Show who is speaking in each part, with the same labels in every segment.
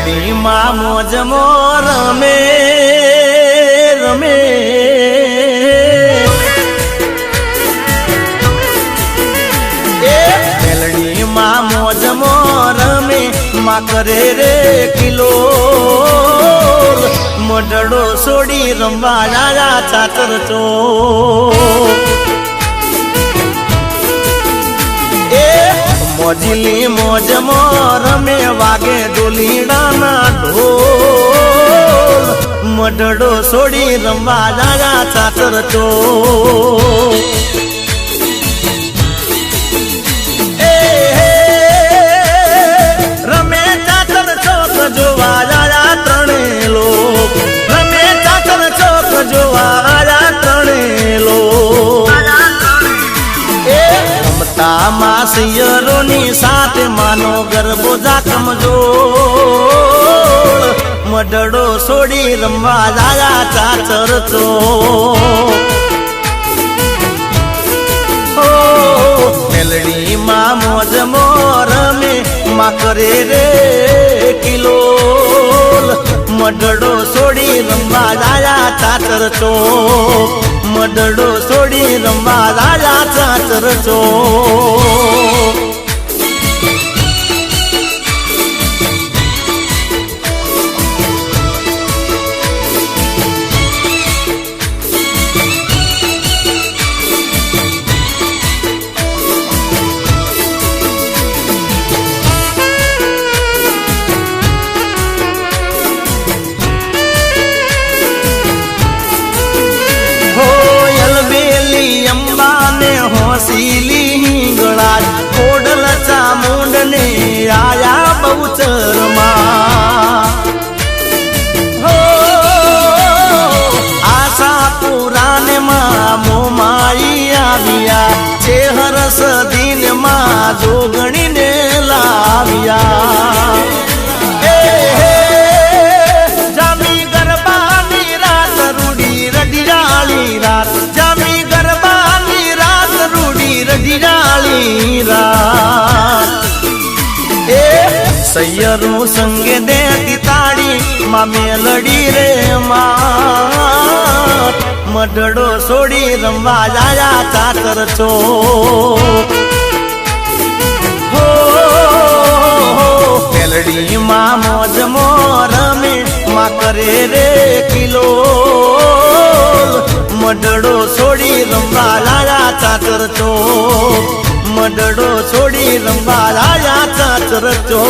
Speaker 1: મેલડી માં મોજમો રમે રમે મેલડી માં મોજમો રમે માં કરે રે કિલો મોઢડો છોડી રમવા રાજા ચાતર ચો મોજીલી મોજમો રમે વાગે ડોલીડાના ઢોલ મોઢડો છોડી રમવા રાજા ચાતર ચો રમે ચાતર ચોક જોવા રાજા ત્રણે લોક રમે ચાતર ચોક જોવા રાજા ત્રણે લોક રમતામાં સિયરોની સાથે માનો ગરબો જાકમજોળ મઢડો છોડી રમવા રાજા ચાચર ચો મેલડી માં મોજમો રમે માં કરે રે કિલો મઢડો છોડી રમવા રાજા ચાચર ચો મઢડો છોડી રમવા રાજા ચાચર ચો હોસીલી હિંગળા કોડલ ચામુંડ ને આયા બહુચર માં હો આશા પુરાને માં મોમાઈ આવ્યા છે હરસ દિન માં જોગણી ને લાવ્યા જામી ગરબાની રાત રૂડી રઢિયાળી રાત જામી ગરબાની રાત રૂડી રઢિયાળી રાત સૈયરું સંગે દેતી તાળી માં મેલડી રે માં મઢડો છોડી રમવા જાયા ચાતર ચો મેલડી માં મોજમો રમે માં કરે રે કિલો મઢડો છોડી રમવા લાયા ચાચર ચો મઢડો છોડી રમવા લાયા ચાચર ચો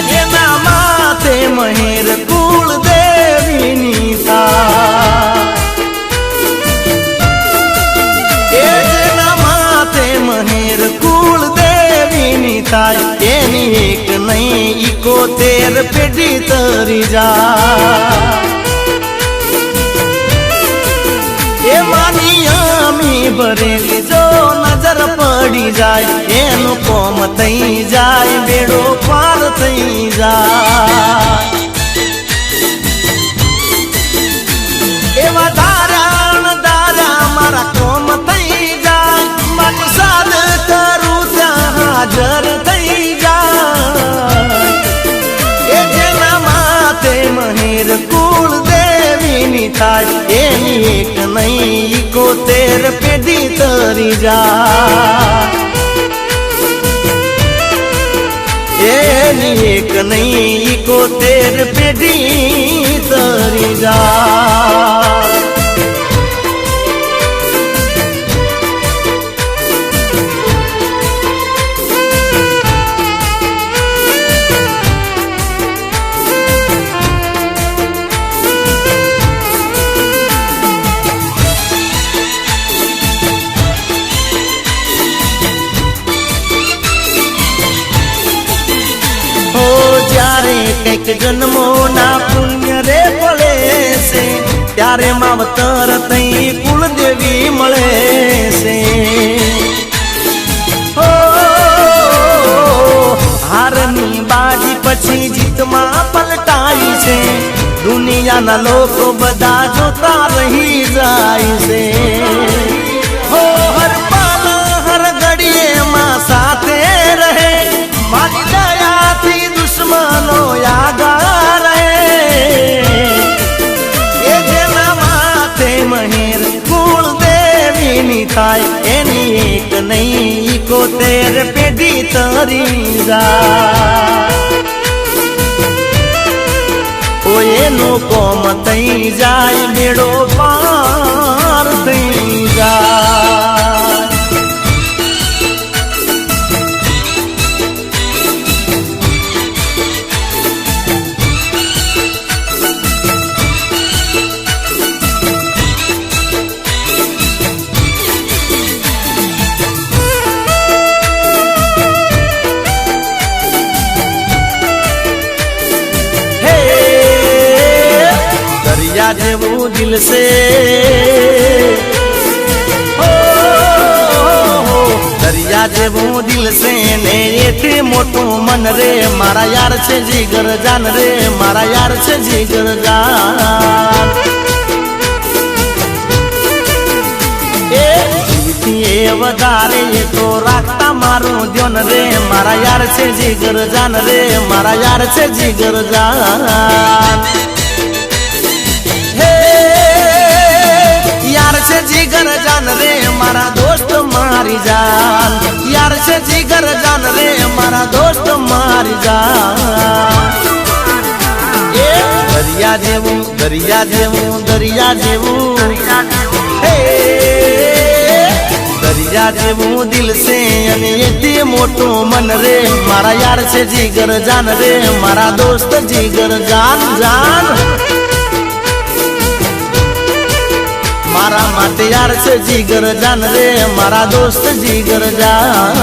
Speaker 1: જેના માથે મહેર કુળ દેવીની જેના માથે મહેર કુળ દેવીની થાય એની એક નહીં 71 પેઢી તરી જા એ માની અમી ભરેલી જો નજર પડી જાય એનું કોમ થઈ જાય બેડો પાર થઈ જાય એવા દારાણ દારા મારા કોમ થઈ જાય મારું સાદ કરું ત્યાં હાજર થઈ જાય એ જેના માથે મહેર કુળ દેવીની થાય એની એક નહીં 71 પેઢી તરી જાય એની એક નહીં 71 પેઢી તરી જાય કઈક જન્મો ના પુણ્ય રે પડે છે ત્યારે માવતર તઈ કુળદેવી મળે છે. હારની બાજી પછી જીતમાં પલટાઈ છે. દુનિયાના લોકો બધા જોતા રહી જાય છે. હર પલ હર ઘડીએ માં સાથે રહે. મારી દયાથી દુશ્મનો યાગા રહે. એ જેના માથે મહેર કુળદેવીની થાય એની એક નહીં 71 પેઢી તરી જાય. એનો કોમ થઈ જાય બેડો પાર થઈ જાય. दरिया जेवू दिल से दरिया जेवू दिल से ने एथे मोटू मन रे. मारा यार छे जिगर जान रे. मारा यार छे जिगर जान. ए वधारे ये तो राखता मारू द्योन रे. मारा यार छे जिगर जान रे. मारा यार छे जिगर जान. यार से जिगर जान रे मारा दोस्त मारी जान. यार से जिगर जान रे मारा दोस्त मारी जान. दरिया जेवू दरिया जेवू दरिया जेवू दरिया जेवू दिल से एते मोटू मन रे. मारा यार से जिगर जान रे. मारा दोस्त जिगर जान जान. मारा माटे यार से जिगर जान रे. मारा दोस्त जिगर जान.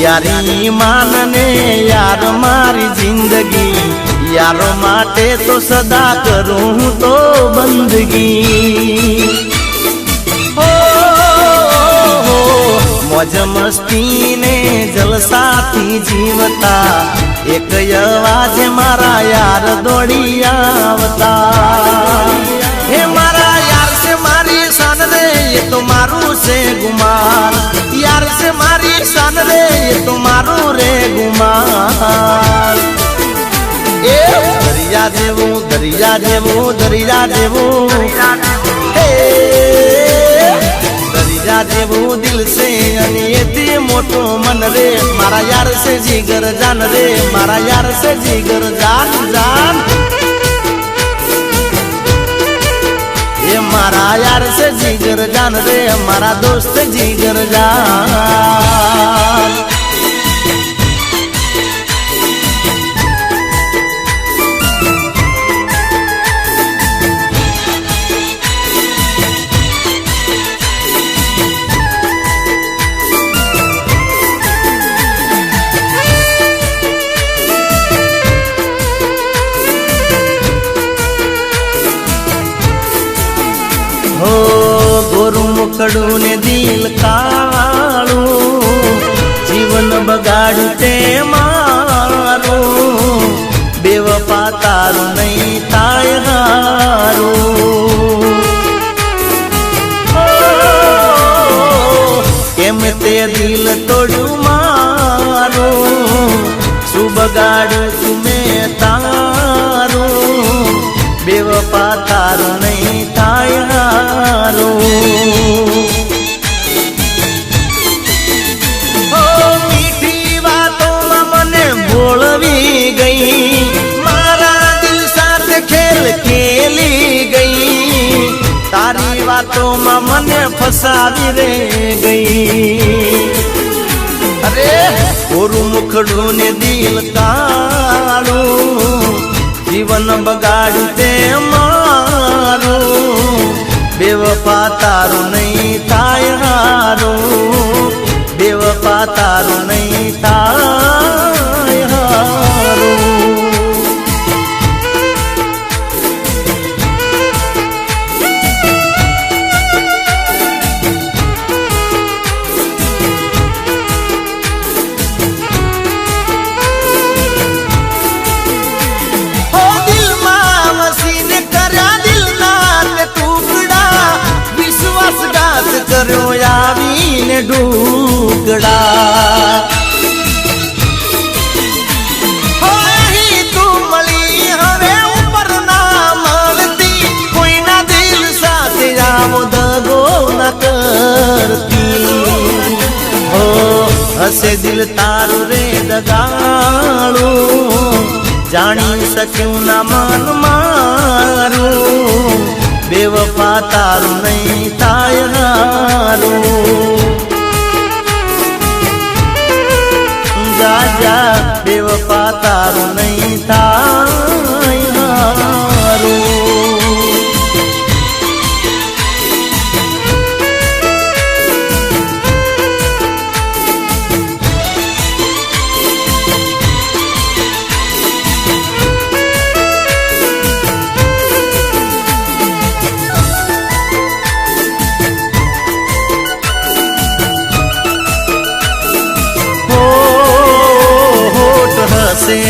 Speaker 1: यारी मानने यार मारी जिंदगी. यारो माटे तो सदा करूं तो बंदगी. मौज मस्ती ने जलसा थी जीवता. एक अवाज मारा यार दौड़ी आवता. हे मारा यार से मारी सान रे ये तो मारू से गुमान. यार से मारी सान रे ये तो मारू रे गुमान. दरिया जेवू दरिया जेवू दरिया जेवू दरिया जेवू दिल से एते मोटो मन रे. मारा यार से जिगर जान रे. मारा यार से जिगर जान जान. ये मारा यार से जिगर जान रे. मारा दोस्त जिगर जान. गोरू मुकड़ू ने दिल काळू. जीवन बगाड़ू ते मारू. बेवफा तारू नहीं थाय हारू. केम ते दिल तोड़ू मारू. सु बगाड़ू तुम्हें तारू. बेवफा तारू नहीं थाय हारू. मीठी बातों में मने बोलवी गई. मारा दिल साथ खेल खेली गई. तारी बातों में मने फसा આવી રે ગઈ અરે ઓરું મુખડું ને દિલ કાળું જીવન બગાડ્યું તે મારું બેવફા તારું નહીં થાય હારું બેવફા તારું નહીં થાય હારું કર્યો આવીને ઢુકડા અહીં તું મળી હવે ઉપર ના મળતી કોઈના દિલ સાથે આવો દગો ન કરતી હો હસે દિલ તારું રે દગાડું જાણી શક્યું ના મન મારું બેવફા તારું નહીં થાય હારું જા જા બેવફા તારું નહીં થાય હારું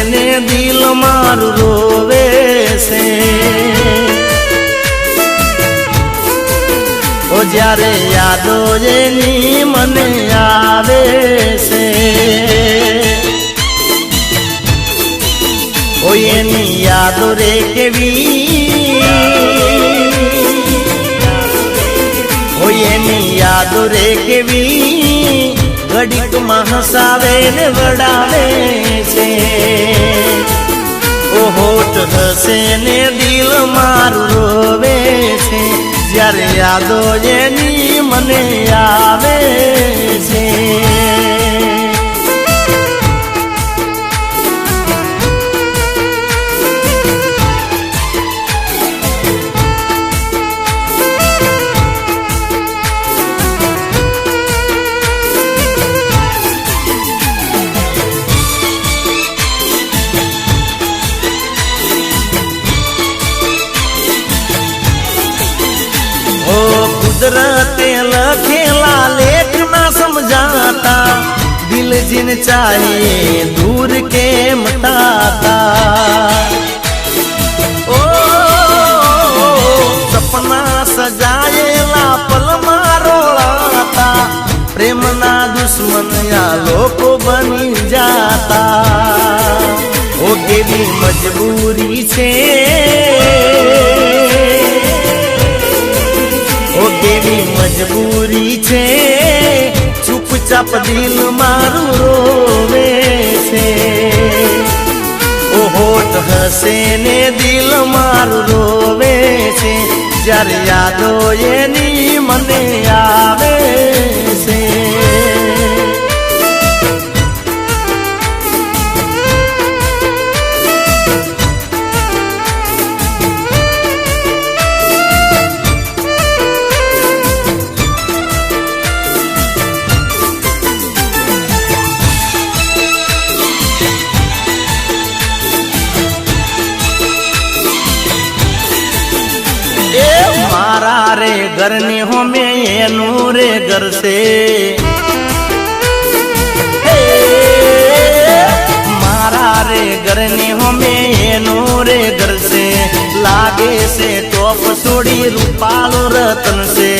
Speaker 1: ને દિલ મારું રોવે છે ઓ જ્યારે યાદો એની મને આવે છે ઓ એની યાદો રે કેવી ઓ એની યાદો રે કેવી ઘડીક માં હસાવે ને વડાવે છે ઓ હોઠ હસે ને દિલ મારું રોવે છે જ્યારે યાદો એની મને આવે છે कुदरते लखेला लेख ना समझाता दिल जिन चाहिए दूर के मताता ओ सपना सजाएला पल मारोड़ाता प्रेम ना दुश्मन या लोको बनी जाता ओ केवी मजबूरी छे केवी मजबूरी छे चुपचाप दिल मारू रोवे छे ओ होठ हसे ने दिल मारू रोवे छे જ્યારે યાદો એની મને આવે છે मारा रे घर ने हो में नूरे घर से मारा रे घर ने हो में नूरे घर से लागे से टॉप सोड़ी रूपालो रतन से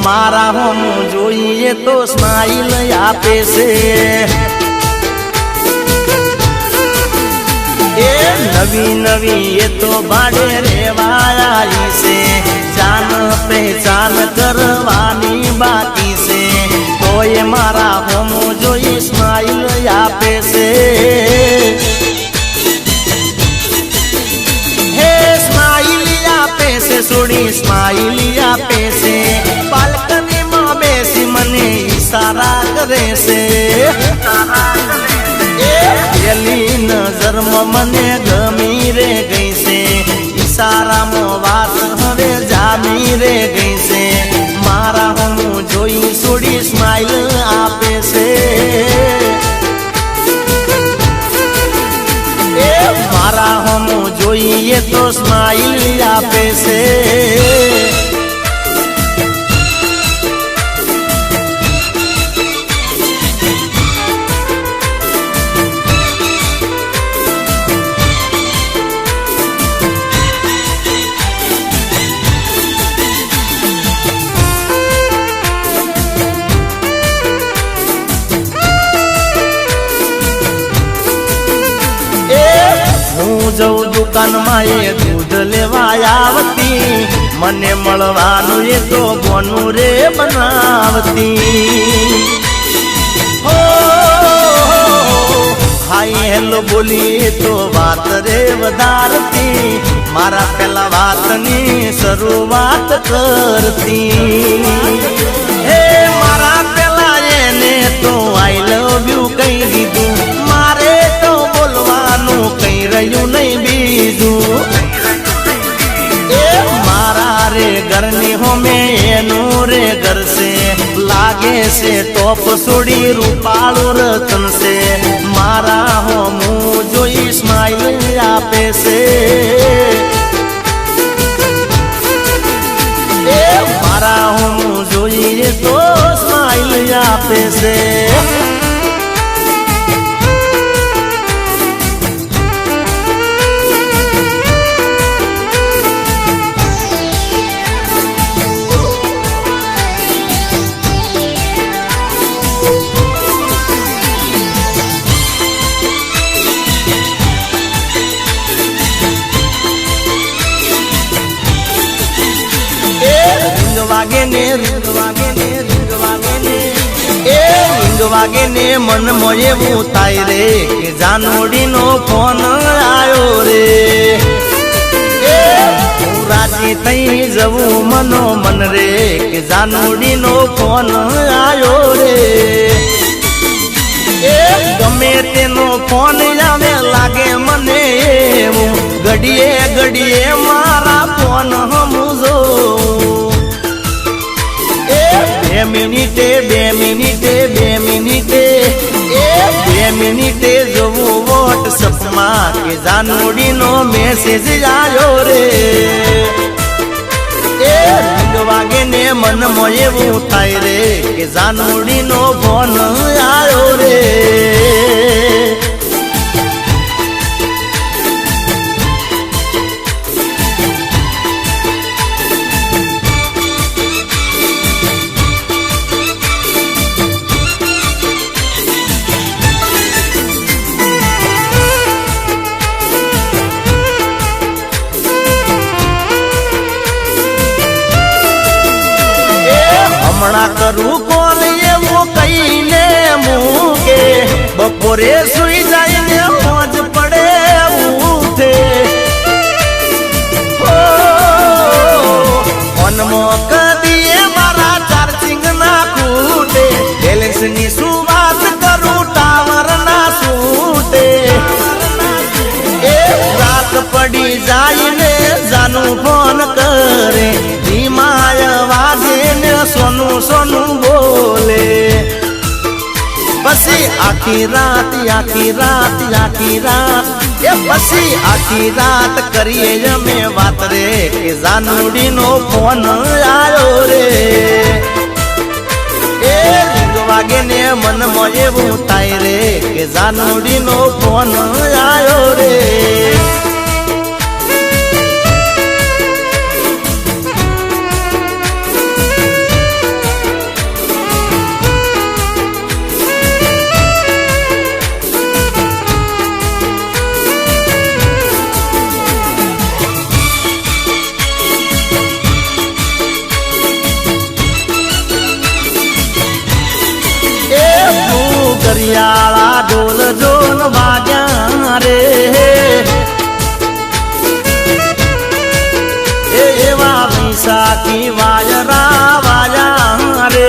Speaker 1: मारा हम जोइए तो स्माइल आपे से नवी नवी ये तो बाड़े रेवाया से जान पहचान करवानी बाकी से तो ये मारा हम जो स्माइल आपे से हे स्माइल आपे से सोड़ी स्माइल आपे से बालकनी में ઈશારા કરે છે પેલી નજરમાં મને ગમી રે ગઈ છે ઈશારામાં વાત હવે જામી રે ગઈ છે મારા હું જોઈ છોડી સ્માઈલ આપે છે મારા હમ જોઈએ તો સ્માઈલ આપે છે હું જઉં દુકાનમાં એ દૂધ લેવા આવતી મને મળવાનું એ તો બોનું રે બનાવતી હો હાઈ હેલો બોલી તો વાત રે વધારતી મારા પેલા વાતની શરૂઆત કરતી હે મારા પેલા એને તો આઈ લવ યુ કહી દીધું મારે તો બોલવાનું કઈ રહ્યું નહીં બીજું મારા રે ઘરની હોમે એનું રે ઘર છે લાગે છે ટોપ છોડી રૂપાળું રતન છે મારા હોમું જોઈ સ્માઈલ આપે છે મારા હોમું જોઈએ તો સ્માઈલ આપે છે વાગે ને મન એવું થાય રે કે જાનોડી નો ફોન આવ્યો રે હું રાજી થઈ જવું મનો મન રે કે જાનોડી નો ફોન આવ્યો રે ગમે તેનો ફોન આવે લાગે મને એવું ઘડીએ ઘડીએ મારા ફોન હમું જોઉં બે મિનિટે જોવું વોટ્સઅપમાં કે જાનોડીનો મેસેજ આવ્યો રે વાગે ને મનમાં એવું થાય રે કે જાનોડીનો ફોન આવ્યો રે હમણાં કરું કોણ એવું કહીને મૂકે બપોરે સુઈ જાય ને મોજ પડે ઉઠે ફોનમાં કદીએ મારા ચાર્જિંગ ના ખૂટે બેલેન્સ ની શું વાત કરું ટાવર ના છૂટે રાત પડી જાય ને જાનું ફોન કરે ધીમાય વાગે ને સોનું સોનું બોલે પછી આખી રાત એ પછી આખી રાત કરીએ અમે વાત રે કે જાનુડી નો ફોન આવ્યો રે વાગે ને મનમાં એવું થાય રે કે જાનુડી નો ફોન આવ્યો રે કરિયાળા ઢોલ જોન વાગ્યા રે એવા વિશાખી વાયરા વાયા રે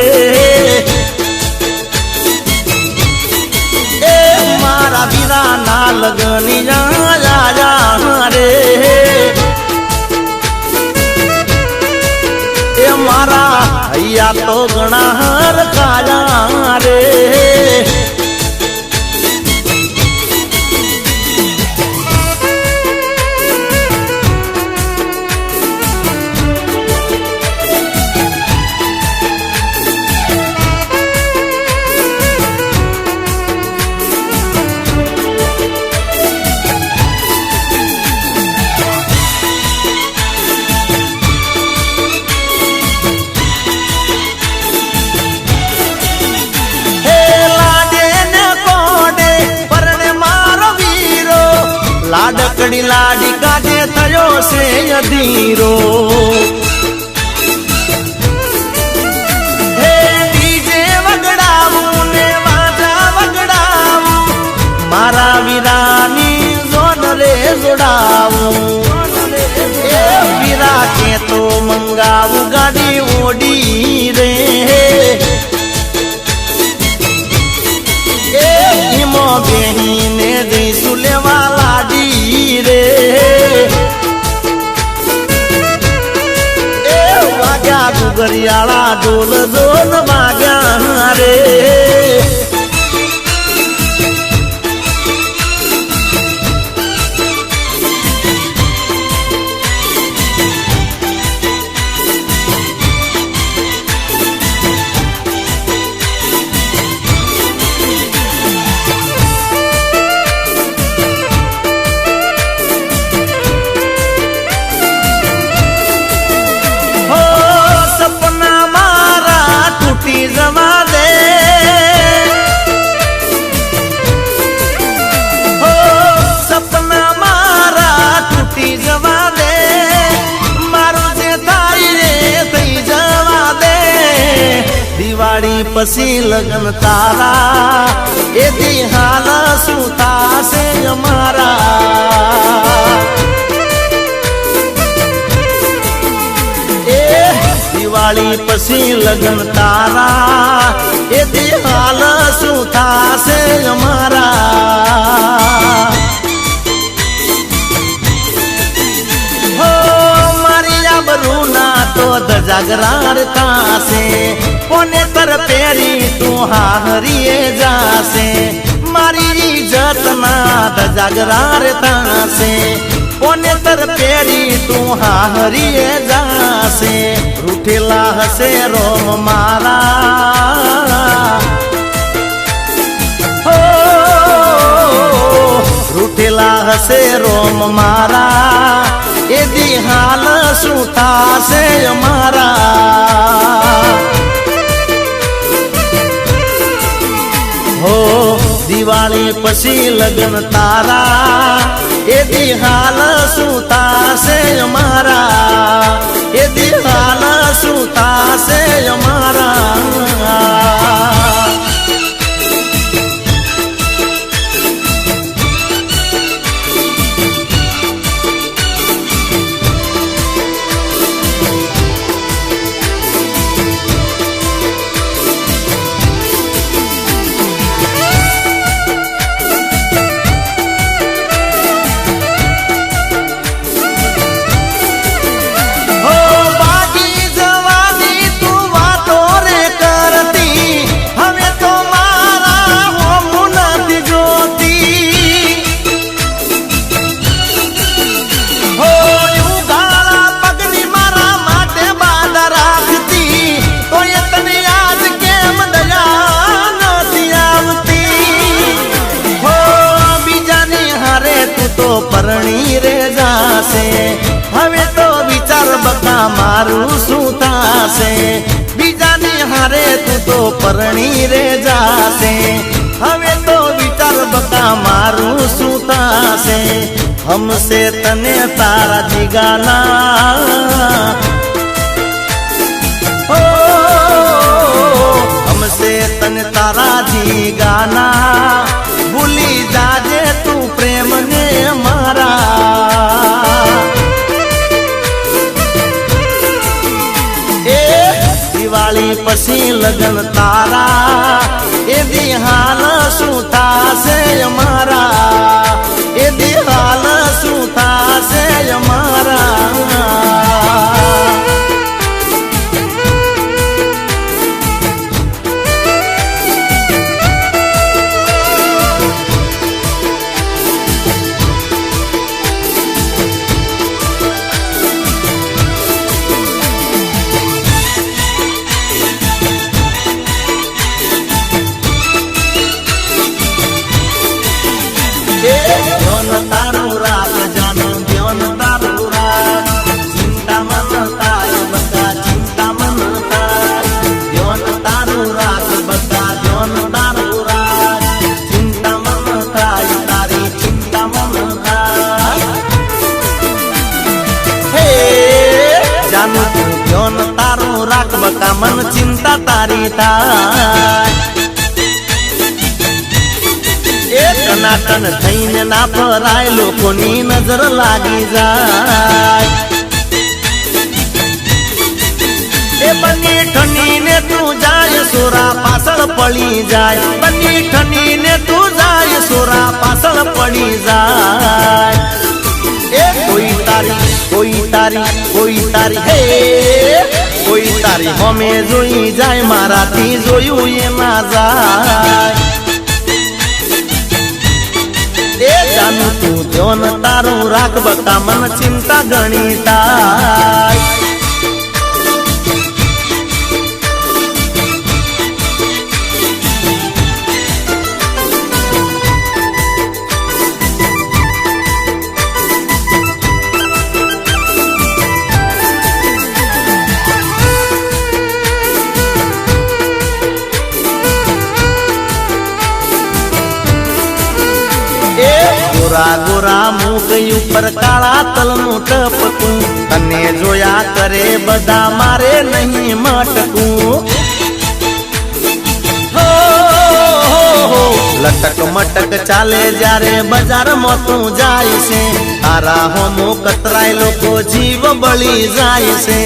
Speaker 1: લાકડી લાડી કાઢે થયો છે અધીરો હે ડીજે વગડાવું ને વાજા વગડાવું મારા વીરાની જોન રે જોડાવું એ વીરા કે તો મંગાવું ગાડી ઓડી રે બેહીને જઈશું લેવા લાડી રે એ વાગ્યા ગુગરિયાળા ઢોલ ઢોલ વાગ્યા રે દિવાળી પછી લગન તારા એથી હાલ શું થાશે અમારા એ દિવાળી પછી લગન તારા એથી હાલ શું થાશે અમારા હો મારી આબરૂ ના તો ધજાગરાર થાશે કોને તર પેરી તું હારીએ જાશે મારી ઇજ્જત ના ધજાગરાર થાશે કોને તર પેરી તું હારીએ જાશે રૂઠેલા હશે રોમ મારા હો રૂઠેલા હશે રોમ મારા એ દી હાલ શું થાશે અમારા હો દિવાળી પછી લગન તારા એ દી હાલ શું થાશે અમારા એ દી હાલ શું થાશે અમારા પરણી રે જાશે હવે તો વિચાર બકા મારું શું થાશે બીજાની હારે તું તો પરણી રે જાશે હવે તો વિચાર બકા મારું શું થાશે હમસે તને તારા જીગાના હો હમસે તને તારા જીગાના ભૂલી જાજે તું પ્રેમ ને મારા એ દિવાળી પછી લગન તારા એ દી હાલ શું થાશે અમારા એ દી હાલ શું થાશે અમારા તારું રાત જાનો ધ્યાન તારું રાત ચિંતા મન થાય બધા ચિંતા મન થાય ધ્યાન તારું રાત બધા ધ્યાન તારું રાત ચિંતા મન થાય તારી ચિંતા મન થાય બકા મન ચિંતા તારી થાય એ ટનાટન થઈને ના ફરાય લોકોની નજર લાગી જાય એ બની ઠનીને તું જાય સોરા પાછળ પડી જાય બની ઠનીને તું જાય સોરા પાછળ પડી જાય એ કોઈ તારી હે કોઈ તારી હમે જોઈ જાય મારાથી જોયું એ ના જાય એ જાનું તું ધ્યાન તારું રાખ બકા મન ચિંતા ગણી થાય ગોરા ગોરા મુખ ઉપર કાળા તલનું ટપકું તને જોયા કરે બધા મારે નહીં મટકું લટક મટક ચાલે જ્યારે બજારમાં તું જાય છે તારા હોમો કતરાય લોકો જીવ બળી જાય છે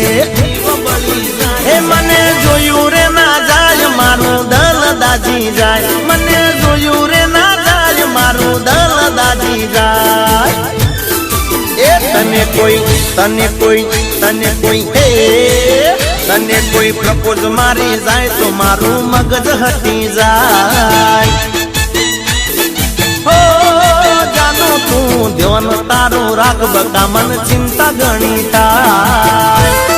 Speaker 1: હે મને જોયું રે ના જાય મારું દલ દાજી જાય મને જોયું રે ના જાય મારું દલ દાજી જાય એ તને કોઈ હે તને કોઈ પ્રપોઝ મારી જાય તો મારું મગજ હટી જાય હો જાનું તું ધ્યાન તારું રાખ બકા મન ચિંતા ગણી થાય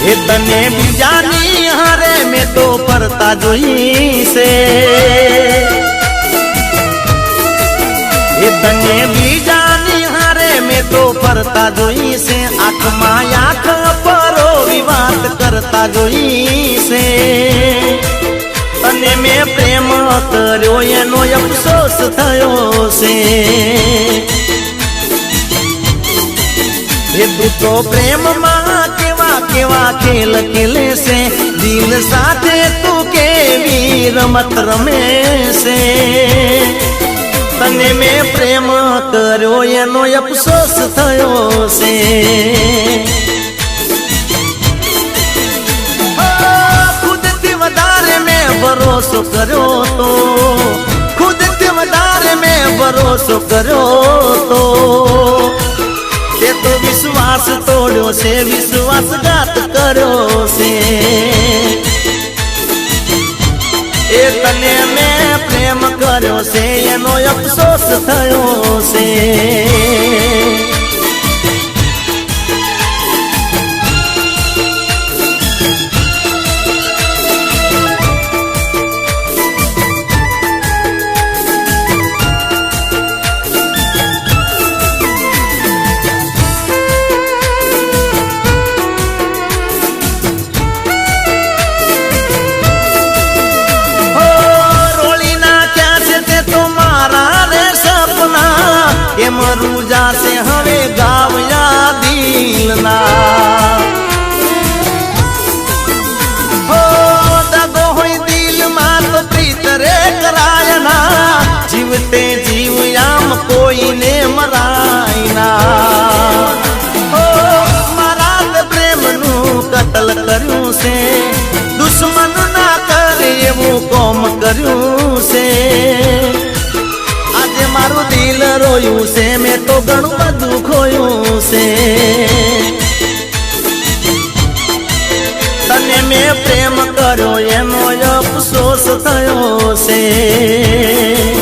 Speaker 1: એ તને બીજાની હારે મેં તો ફરતા જોઈ છે એ તને બીજાની હારે મેં તો ફરતા જોઈ છે આંખમાં આંખ પરો વિવાદ કરતા જોઈ છે તને મેં પ્રેમ કર્યો એનો અફસોસ થયો છે એ તું તો પ્રેમમાં કેવા ખેલ ખેલે છે દિલ સાથે તું કેવી રમત રમે છે તને મેં પ્રેમ કર્યો એનો અફસોસ થયો છે ખુદથી વધારે મેં ભરોસો કર્યો તો ખુદથી વધારે મેં ભરોસો કર્યો તો તે તો વિશ્વાસ તોડ્યો છે વિશ્વાસઘાત કર્યો છે એ તને મેં પ્રેમ કર્યો છે એનો અફસોસ થયો છે કેમ રૂજાશે હવે ગાવ્યા દિલના હો દગો હોય દિલમાં તો પ્રીત રે કરાયના જીવતે જીવ આમ કોઈને મરાય ના હો મારા પ્રેમનું કતલ કર્યું છે દુશ્મન ના કરે એવું કોમ કર્યું છે મારું દિલ રોયું છે મેં તો ઘણું બધું ખોયું છે તને મેં પ્રેમ કર્યો એનો અફસોસ થયો છે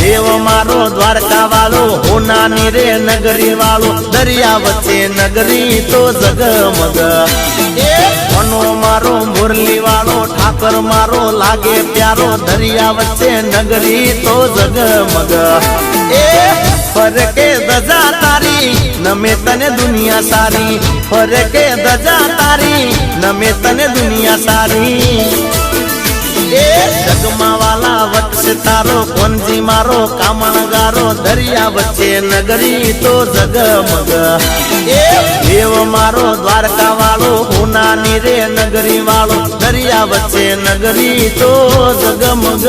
Speaker 1: દેવ મારો દ્વારકા વાળો હોનાની રે નગરી વાળો દરિયા વચ્ચે નગરી તો જગમગ મનો મારો મુરલી વાળો ઠાકર મારો લાગે પ્યારો દરિયા વચ્ચે નગરી તો જગમગ ફરકે દજા તારી નમે તને દુનિયા સારી ફરકે દજા તારી નમે તને દુનિયા સારી જગમાં વાલા વચ્ચે તારો કોનજી મારો કામણગારો દરિયા વચ્ચે નગરી તો જગમગ દેવ મારો દ્વારકા વાળો હોનાની રે નગરી વાળો દરિયા વચ્ચે નગરી તો જગમગ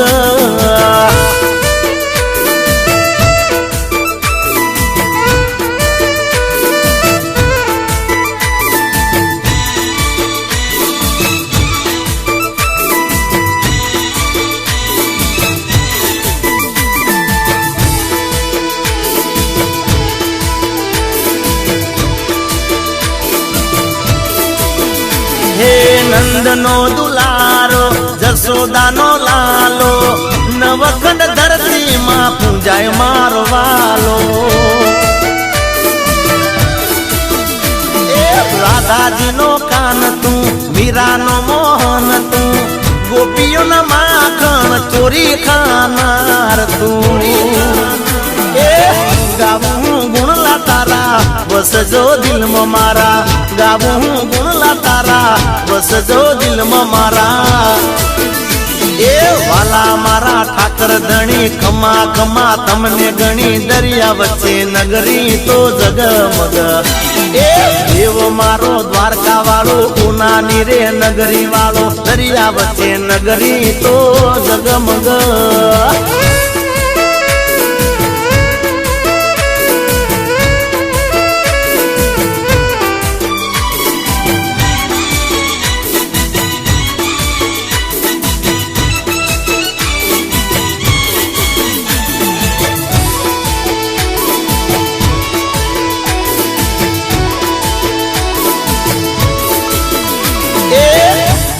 Speaker 1: હે નંદનો દુલારો જસોદાનો લાલો નવખંડ ધરતીમાં પૂજાય મારો વાલો રાધાજીનો કાન તું મીરાનો મોહન તું ગોપીઓના માખણ ચોરી ખાનાર તું ગાવું ગુણલા તારા વસજો દિલમાં મારા ગાવું ગુણલા તારા વસજો દિલમાં મારા વાલા મારા ઠાકર ધણી ખમા ખમા તમને ગણી દરિયા વચ્ચે નગરી તો જગમગ દેવ મારો દ્વારકા વાળો ઉનાની રે નગરી વાળો દરિયા વચ્ચે નગરી તો જગમગ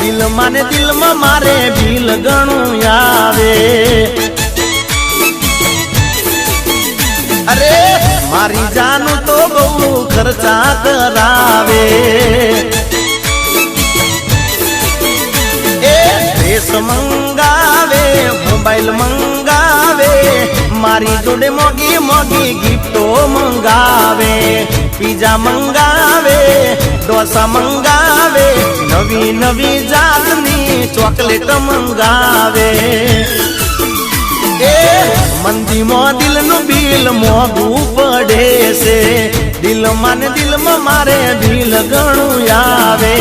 Speaker 1: દિલમાં ને દિલમાં મારે ભીલ ગણું આવે અરે મારી જાનું તો બહુ ખર્ચા કરાવે ડ્રેસ મંગાવે મોબાઈલ મંગાવે મારી જોડે મોગી મોગી ગિફ્ટો મંગાવે પીઝા મંગાવે ઢોસા મંગાવે નવી નવી જાતની ચોકલેટ મંગાવે મંદીમાં દિલનું બિલ મોંઘું પડે છે દિલમાં ને દિલમાં મારે બિલ ઘણું આવે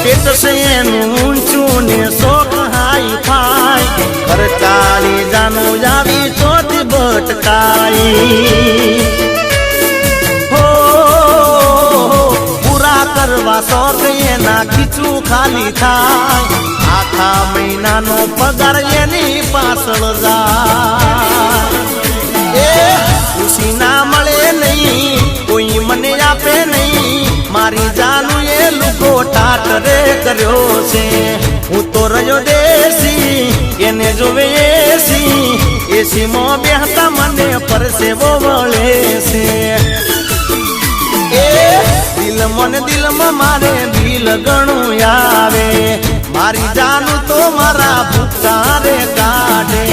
Speaker 1: સ્ટેટસ એનું ઊંચું ને શોખ હાઈ ફાઈ ખર્ચાલી જાનું જાવી ચોથી ભટકાઈ હો પૂરા કરવા શોખ એના ખીચું ખાલી થાય આખા મહિનાનો પગાર એની પાછળ જાય ખુશી ના મળે નહીં કોઈ મને આપે નહીં મારી જાનું એ લુકો ટાટરે કર્યો છે હું તો રહ્યો દેશી એને જોવે એસી માં બેહતા મને પરસેવો વળે છે દિલમાં ને દિલમાં મારે બિલ ઘણું આવે મારી જાનું તો મારા ભૂખા રે કાઢે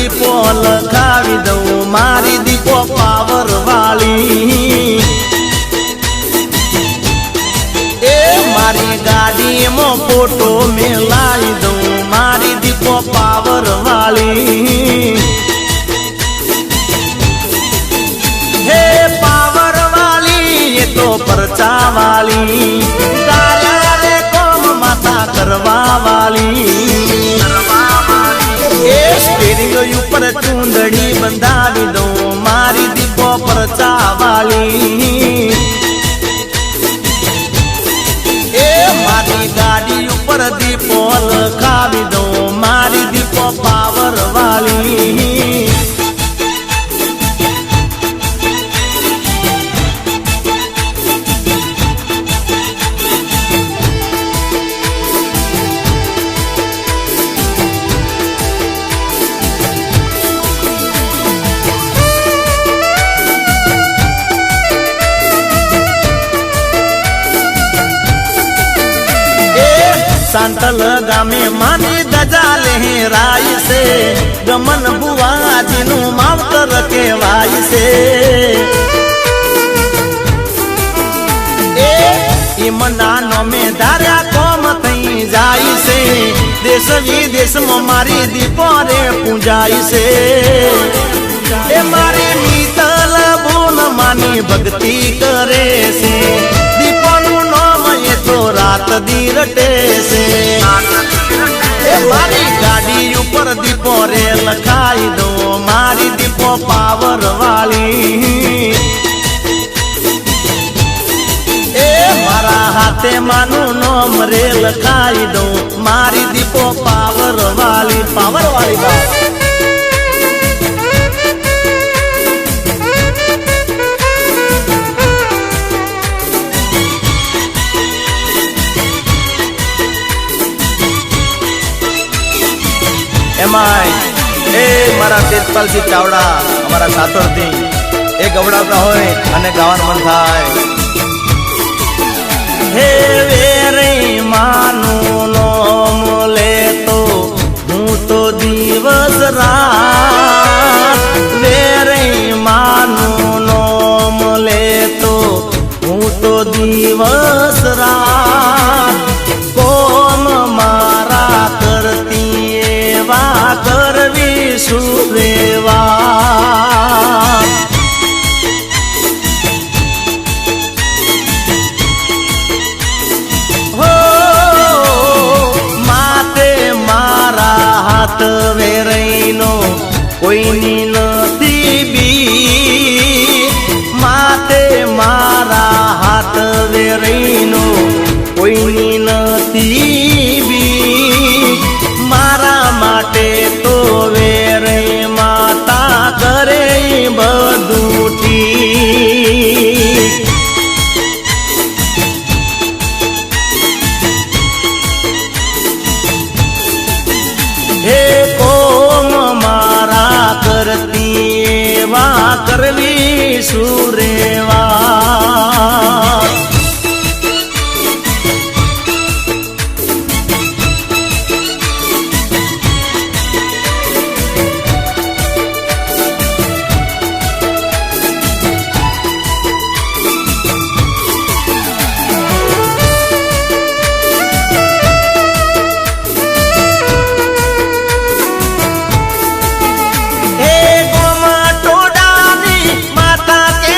Speaker 1: દીપો લખાવી દઉં મારી દીપો પાવર વાળી ગાડીમાં ફોટો મેલાઈ દઉં મારી દીપો પાવર વાળી હે પાવર વાળી એ તો પરચા વાળી તારા રે કોમ માતા કરવા વાળી એ સ્ટેરિંગ ઉપર ચૂંદડી બંધાવી દઉં મારી દીપો પરચા વાળી એ મારી ગાડી ઉપર દીપો લખાવી દઉં મારી દીપો પાવર વાળી सांतल गामे मानी दजा लहराई से गमन बुआजी नु मावतर केवाई से ए इमना नो में धार्या कोम थई जाई से देश विदेश में मारी दीपो रे पूजाई से ए मारी नीतल बोन मानी भक्ति करे से दीपो नु नाम ये तो रात दी रटे से ए मारी गाड़ी ऊपर दीपो रे लखाई दो मारी दीपो पावर वाली ए मारा हाथे मानु नाम रे लखाई दो मारी दीपो पावर वाली बात ए मारा तेजपाल सिंह चावड़ा हमारा साथर थी ए गवड़ाता होय अने गावन मन थाय हे वेरे मानु नोम ले तो हूँ तो दिवस रात वेरे मानु नोम ले तो हूँ तो दिवस रात कोम मारा करती एवा करवी सुरेवा हो माते मारा हाथ वेरईनो कोईनी नथी बी माते मारा हाथ वेरईनो कोईनी नथी बी मारा माटे तो वेरे माता करे बधु ठीक हे कोम मारा करती वा करवी सुरेवा माता के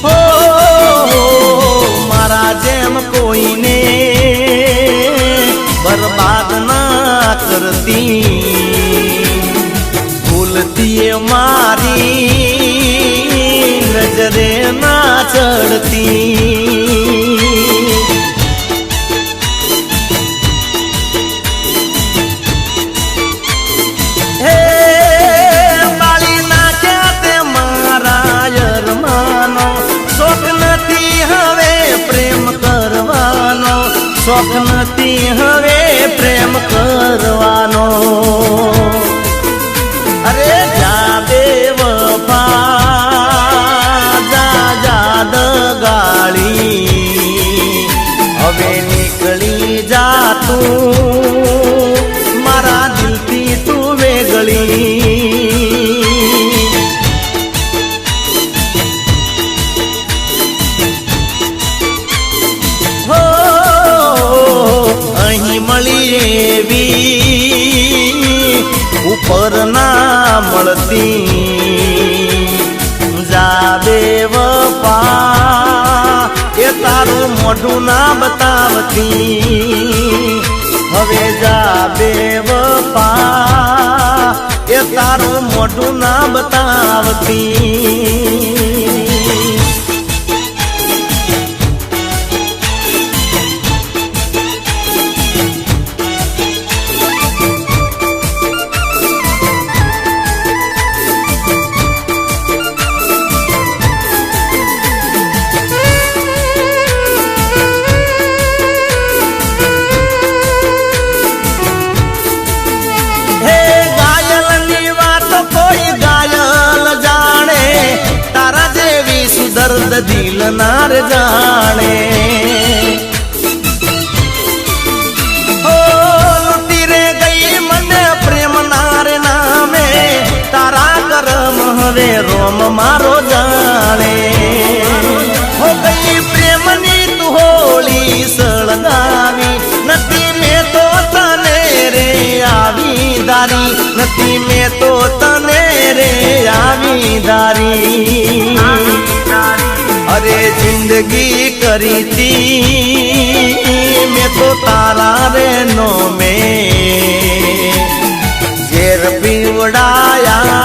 Speaker 1: હો મારા જેમ કોઈને બરબાદ ના કરતી, ભૂલતી મારી નજરે ના ચડતી। હે બાળી નાખ્યા તે મારા અરમાનો, શોખ નથી હવે પ્રેમ કરવાનો, શોખ નથી હવે પ્રેમ કરવાનો। અરે જા બેવફા જા જા દગાળી, હવે નીકળી જા તું મારા દિલથી તું વેગળી। હો અહીં મળી એવી ઉપર ના મળતી, જા બેવફા એ તારું મોઢું ના બતાવતી, હવે જા બેવફા એ તારું મોઢું ના બતાવતી। દર્દ દિલ નાર જાણે, હો લૂટી રે ગઈ મને પ્રેમ નાર નામે, તારા કરમ હવે રોમ મારો જાણે। હો ગઈ પ્રેમની તું હોળી સળગાવી, નથી મેં તો તને રે આવી દારી, નથી મેં તો તને રે આવી દારી। અરે જિંદગી કરી તી મેં તો તારા રે નો મેં, ઝેર પીવડાયા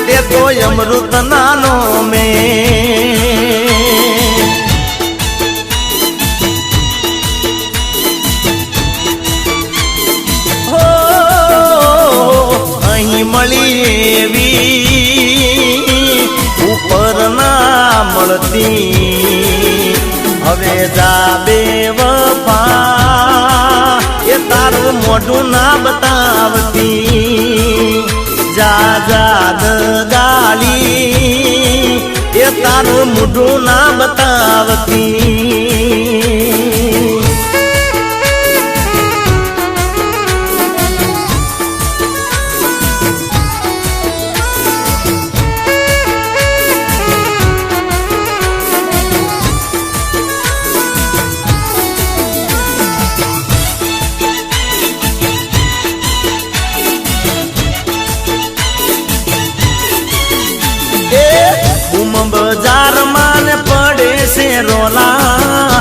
Speaker 1: તે તો અમૃત નાનો મેં। હો અહીં મળી એવી ઉપર ના મળતી, હવે જા બેવફા એ તારું મોઢું ના બતાવતી, જા જા દગાળી એ તારું મોઢું ના બતાવતી। બજાર માં પડે છે રોલા,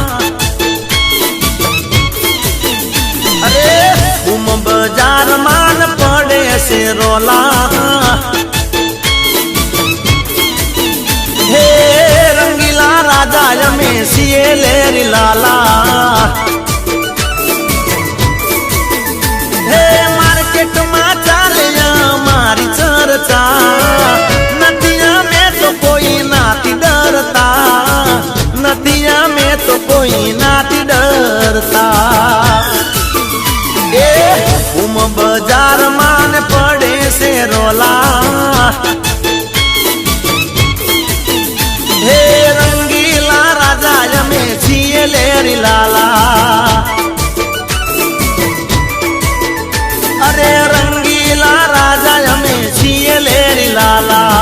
Speaker 1: અરે બજાર માં પડે છે રોલા, હે રંગીલા રાજા અમે છીએ લેરી લાલા। હે માર્કેટ માં ચાલે મારી ચર્ચા, નથી અમે તો કોઈ નાથી ડરતા, નથી અમે તો કોઈ નાથી ડરતા। એ બજાર માં પડે છે રોલા, હે રંગીલા રાજા અમે છીએ લેરી લાલા। અરે રંગીલા રાજા અમે છીએ લેરી લાલા।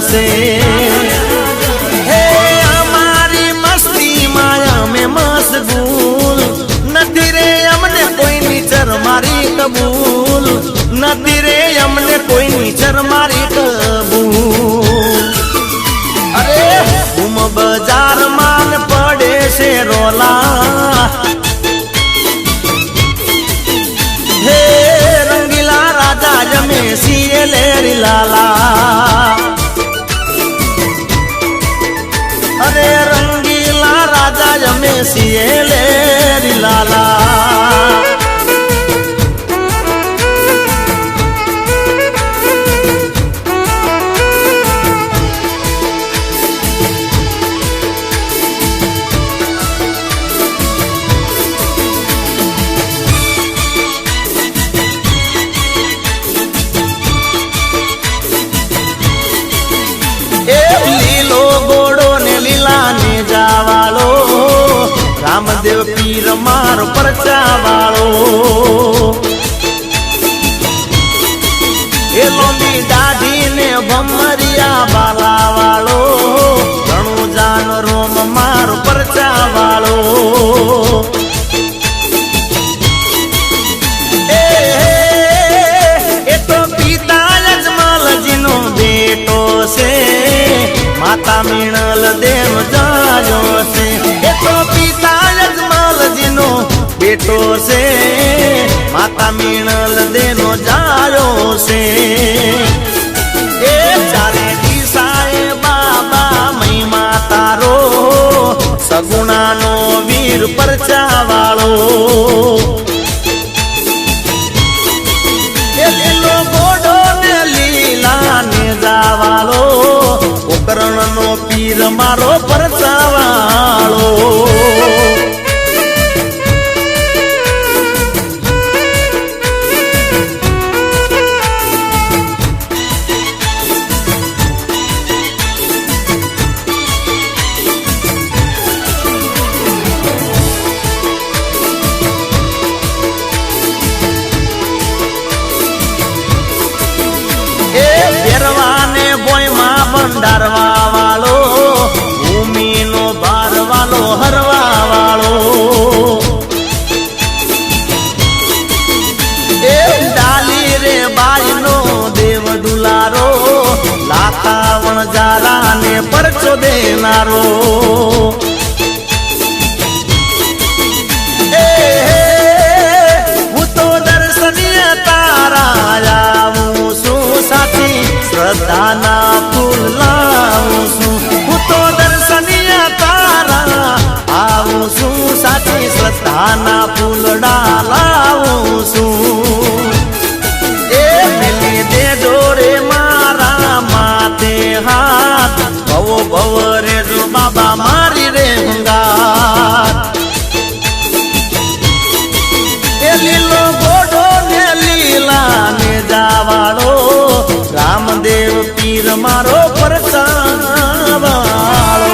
Speaker 1: છે હે અમારી મસ્તી માં અમે મશગુલ નથી રે અમને કોઈની ચર મારી કબૂલ નથી રે અમને કોઈની ચર મારી કબૂલ અરે ઘૂમ બજાર માન પડે છે રોલા હે રંગીલા રાજા જમે સિંહ લેરી લાલા અરે રંગીલા રાજા જમે સિંહ લેરી લાલા લીલો ગોળો ને લીલા ને જાવાળો રામદેવ પીર મારો પરચા વાળો એ લોંબી દાઢી ને ભમરિયા બાલા વાળો ઘણું જાન રોમ મારો પરચા વાળો એ તો પિતા યજમાલજી નો બેટો છે માતા મીણલ દેવ જાજો છે એ તો પિતા યજમાલજી નો બેટો છે માતા મીણલ દેવ જાજો છે એ ચારે દિશાએ બાબા મહિમા તારો સગુણાનો વીર પરચા વાળો એ લીલો ગોડો ને લીલા ને જાવાળો કરણ નો પીર મારો પરચા વાળો ભેરવાને બોયમાં ભંડારવા વાળો ભૂમિનો ભાર વાળો હરવા વાળો એ ડાલી રે બાઈનો દેવ દુલારો લાખા વણજારા ને પરચો દેનારો હું તો દર્શનીય તારા આવું છું સાથી શ્રદ્ધાના ફૂલ લાવું છું હું તો દર્શનીય તારા આવું છું સાથી શ્રદ્ધાના ફૂલડા લાવું છું એ મેલી દે ડોરે મારા માથે હાથ ભવો ભવ રે જો બાબા મારી રે હંગાત એ લીલો ગોડો ને લીલા ને જાવાળો રામદેવ પીર મારો પરચા વાળો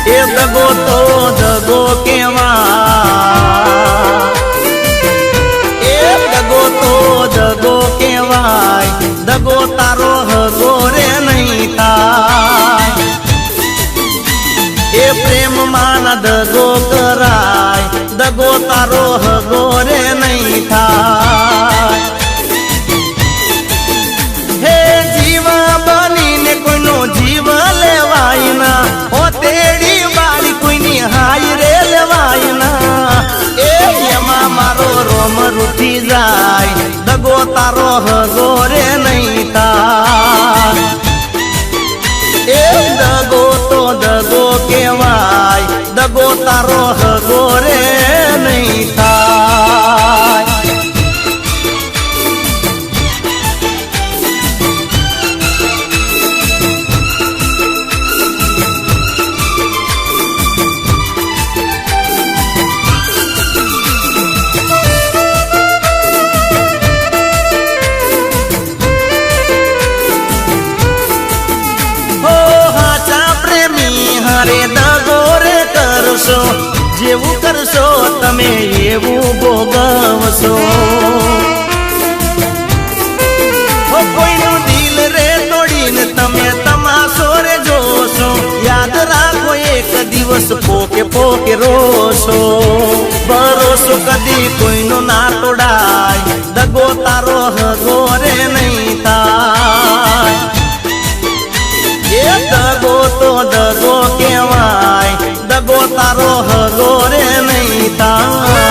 Speaker 1: એ દગો તો દગો કેવાય એ દગો તો દગો કેવાય દગો તારો હગો રે નહીં થાય એ પ્રેમ માં દગો કરાય દગો તારો હગો રે નહીં થાય હે જીવા બનીને કોઈનો જીવ લેવાય ના ઓ તેડી વાળી કોઈની હાય રે લેવાય ના એ એમાં મારો રોમ રૂઠી જાય દગો તારો હગો રે નહીં થાય એ દગો તો દગો કેવાય દગો તારો હગો રે નહીં થાય કરશો, જેવું કરશો તમે એવું ભોગવશો. કોઈનું દિલ રે તોડીને તમે તમાશો રે જોશો, યાદ રાખો એક દિવસ પોકે પોકે રોશો. ભરોસો કદી કોઈનો ના તોડાય, દગો તારો હગો રે નહીં થાય. એ દગો તો દગો કહેવાય, દગો તારો હગો રે નહીં થાય.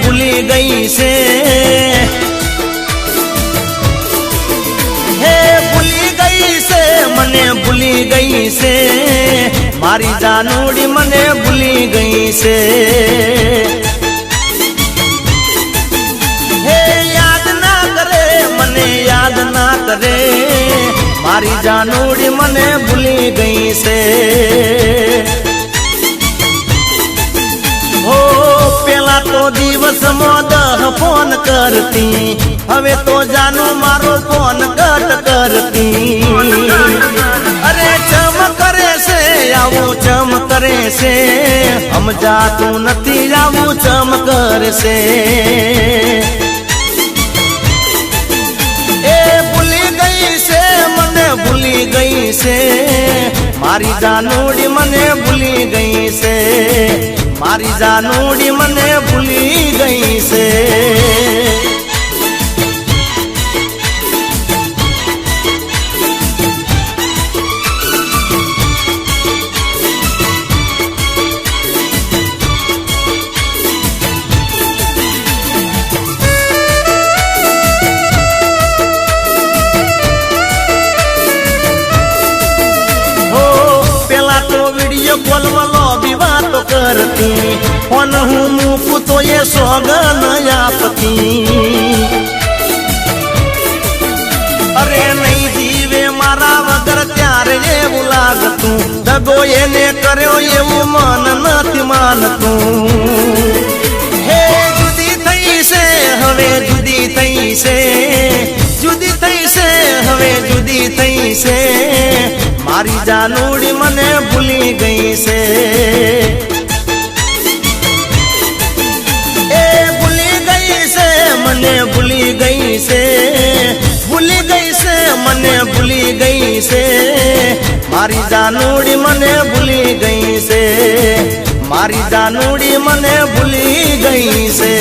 Speaker 1: ભૂલી ગઈ છે, હે ભૂલી ગઈ છે, મને ભૂલી ગઈ છે, મારી જાનુડી મને ભૂલી ગઈ છે. હે યાદ ના કરે, મને યાદ ના કરે, મારી જાનુડી મને ભૂલી ગઈ છે. પેલા તો દિવસમાં 10 ફોન કરતી, હવે તો જાનું મારો ફોન કટ કરતી. અરે ચમ કરે છે આવું ચમ કરે છે, સમજાતું નથી આવું ચમ કરશે. એ ભૂલી ગઈ છે, મને ભૂલી ગઈ છે, મારી જાનુડી મને ભૂલી ગઈ છે, મારી જાનુડી મને ભૂલી ગઈ છે. પેલા તો વિડીયો કોલ વાલો વાતો કરતી, ફોન હું મૂકું તો એ સોગન આપતી. અરે નહીં જીવે મારા વગર ત્યારે એવું લાગતું, દગો એને કર્યો એવું મન નથી માનતું. હે જુદી થઈ છે હવે જુદી થઈ છે, જુદી થઈ છે હવે જુદી થઈ છે, મારી જાનુડી મને ભૂલી ગઈ છે. એ ભૂલી ગઈ છે, મને ભૂલી ગઈ છે, ભૂલી ગઈ છે, મને ભૂલી ગઈ છે, મારી જાનુડી મને ભૂલી ગઈ છે, મારી જાનુડી મને ભૂલી ગઈ છે.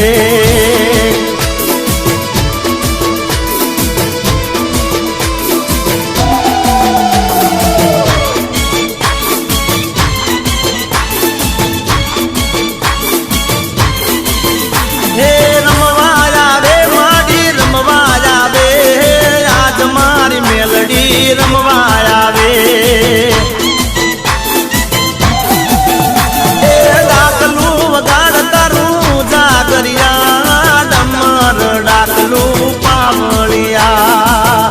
Speaker 1: રમવા આવે એ ડાકલું વગાડ તારું જાગરિયા, ડમર ડાકલું પાવળિયા.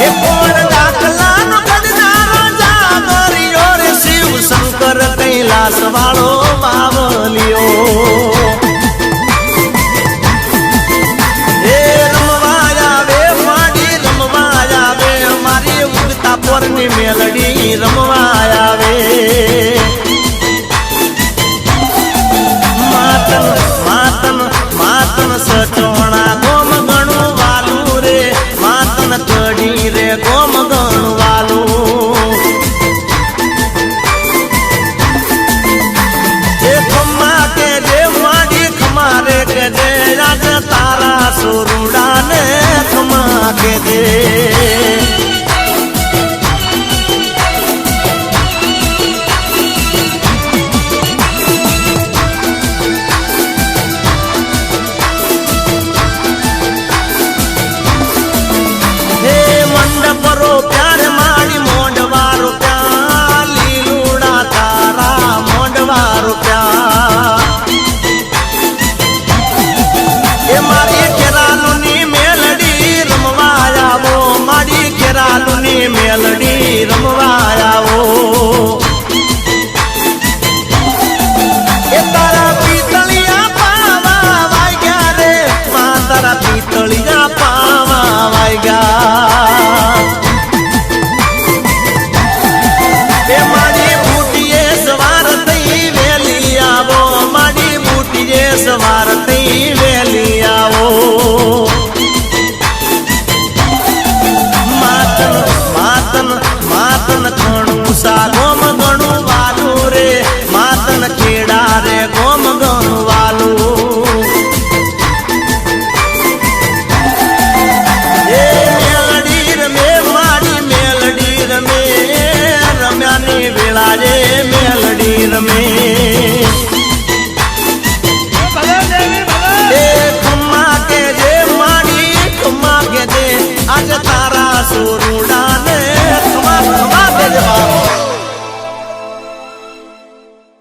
Speaker 1: એ કોણ ડાકલાનો ગડનારો જાગરિયો રે, શિવ શંકર કૈલાસ વાળો